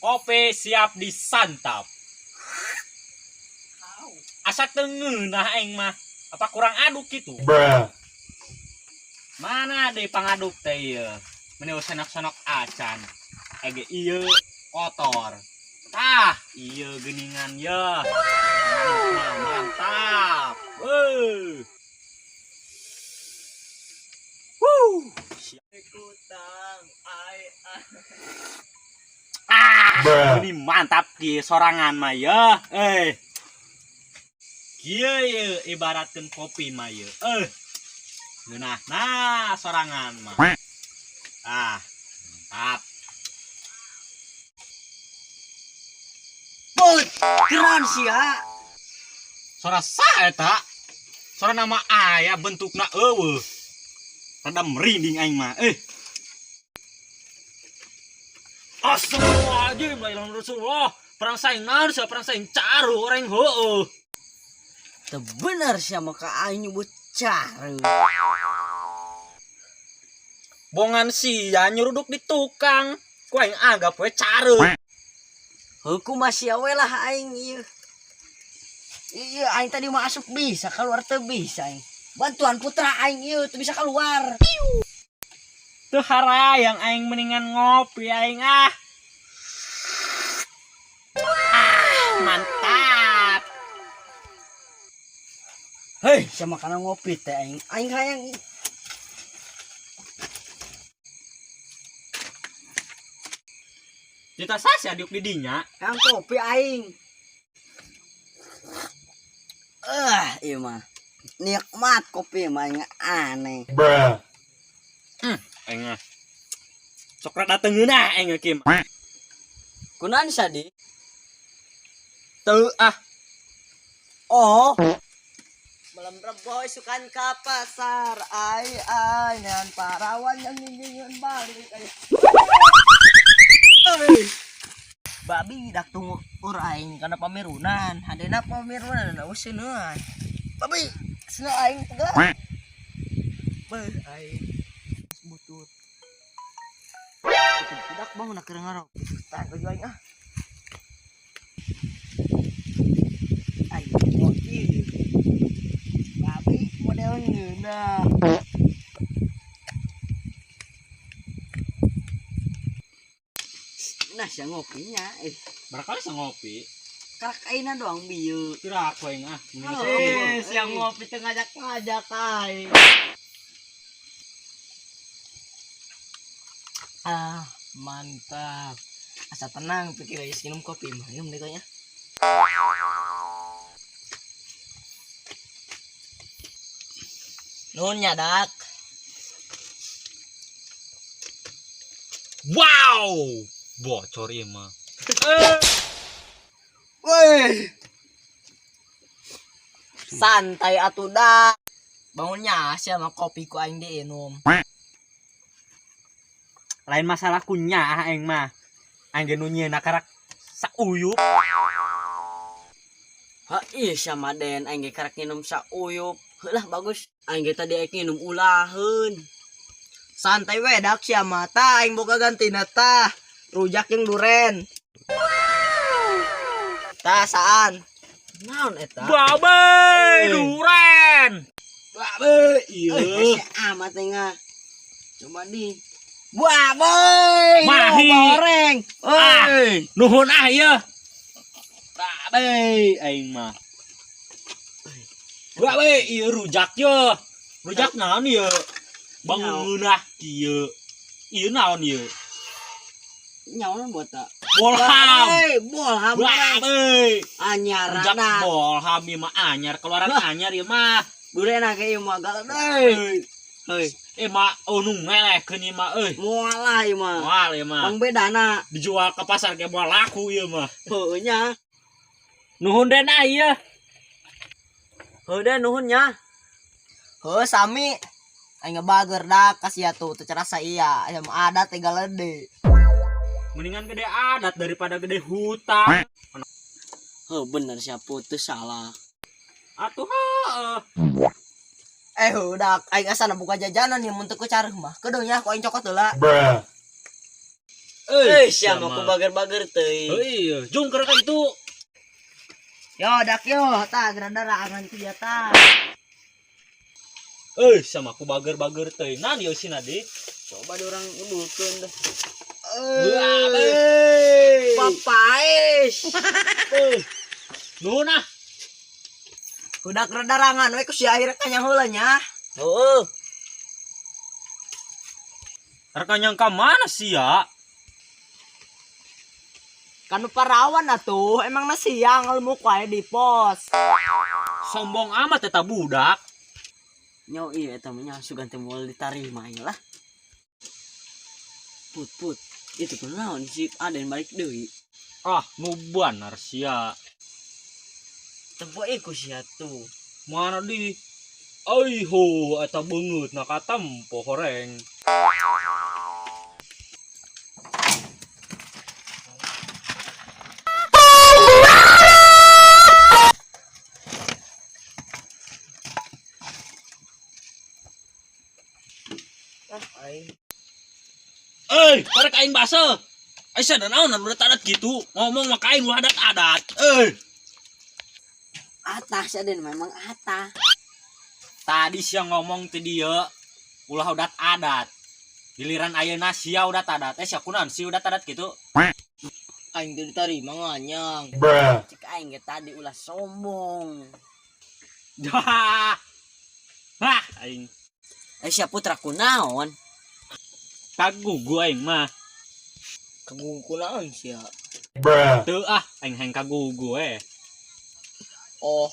Kopi siap disantap. Asa tengen nah aing mah. Apa kurang aduk gitu? Mana deh pangaduk teh ieu? Meni senok-senok acan. Ege ieu kotor. Tah, ieu geuningan ya. Mantap. Kutang Ini mantap ki sorangan mah ya. Kieu ye ibaratkeun kopi mah ye. Nah sorangan mah. Mantap. Put, keren sih ya. Sora sa eta? Sora nama aya bentukna eueuh. Rada merinding aing mah. Astagfirullahaladzim, la ilaha Rasulullah. Perang saing naon sia perang saing caru orang heueuh. Teu bener sih maka aing nyebut caru. Bongan sia nyuruduk di tukang. Ku aing anggap we caru. Hukum masih awe lah aing ieu. Iya aing tadi masuk bisa keluar teu bisa aing. Bantuan putra aing ieu teu bisa keluar. Tuh harayang aing mendingan ngopi aing mantap. Hei, sama kana ngopi teh aing. Aing hayang Kita sasi aduk di dinya. yang kopi aing. Iya mah. Nikmat kopi mah aing aneh. Aing sok rada teungeunah aing Kim. Kunaon sadi? Teu Oh. Malam reboy sukan ka pasar. Ai ngan parawan yang nyinyin balik ay. Babi dak tunggu aing kana pamerunan. Hadena pamerunan da useuneun. Babi, cenah aing teh. Beuh aing butut. Tidak bang nak keur ngarok. Tah ka aing Aing ngopi. Babi model ngeuna. Nah, siang ngopinya Barangkali sang ngopi. karak aina doang bieu. Kira aku aing Siang ngopi teu ngajak-ngajak aing. Mantap. Asa tenang pikir geus minum kopi mah minum deh kayaknya. Nuhun nyadak. Wow, bocor ieu mah. Woi. Santai atuh dak. Bangunnya sia mah kopi ku aing diinum. Lain masalah kunya aing mah. Aing ge nu nyieunna karak sauyup. Iya sama Den aing ge karek nginum sauyup. Heulah bagus. Aing ge tadi aing nginum ulaheun. Santai we dak sia mah tah aing boga gantina tah. Rujak jeung duren. Tah saan? Naon eta? Babe, duren. Babe, ieu. Amat tengah. Coba di. Babe, Mahi. goreng. Euy. Nuhun ieu. Babe, aing mah. Babe, ieu rujak ye. Rujak naon ieu? Bangunah kieu. Ieu naon ieu? Nyaon buat tak? Bolham. Bolham. Babe. Rujak Anyarana. bolham ieu mah anyar, keluaran anyar ieu mah. Durena ge ieu mah galak deui. Heuy, Mah nu melehkeun ieu mah euy. moal lah ieu mah. Moal ieu mah. Bang bedana. Dijual ke pasar ge moal laku ieu mah. Heueuh nya. Nuhun den ieu. Heueuh deh nuhun nya. Heueuh sami. Aing ngebager dak kasih atuh teu carasa iya. Aya mah adat teh galede. Mendingan gede adat daripada gede hutang. Heuh bener sia putus salah. Atuh heueuh. Udah aing asana buka jajanan nih mun teu ku careuh mah. Kudu nya ku aing cokot heula. Siya mau bager-bager teuy. Heuy, jung keur ka itu. Yo dak yo, ta geradarangan tiya ta. Sama ku bager-bager teuy. Nah dieu sina di. Coba dorang ngebulkeun dah. Heuy. Papais. Nuhun ah. Kudak geradarangan we ku si akhir kanyang heula nya. Heueuh. Rekanyang ka mana sih ya? Kanu parawan atuh, emang siang ngelmu wae di pos. Sombong amat eta budak. Nyo iya eta mah sugan teh moal ditarima lah. Put, itu kunaon si Aden balik deui. Ah, nu bener sia. Tempo iku sia tuh. Mana di? Aiho, eta beungeut na katempo horeng. Karek aing basa. Aisyah dan naon udah adat gitu. Ngomong maka aing ulah adat-adat. Atah si Aden memang atah. Tadi siang ngomong ti dieu ulah udat adat. Giliran ayeuna sia udat adat. Sia kunaon si udat adat gitu? Aing teu ditarima nganyang. Cik aing ge tadi ulah sombong. Hah, aing Sia putra kunaon? kagugu aing mah. Kagung kunaon sia? Teu ah, aing heng kagugu Oh,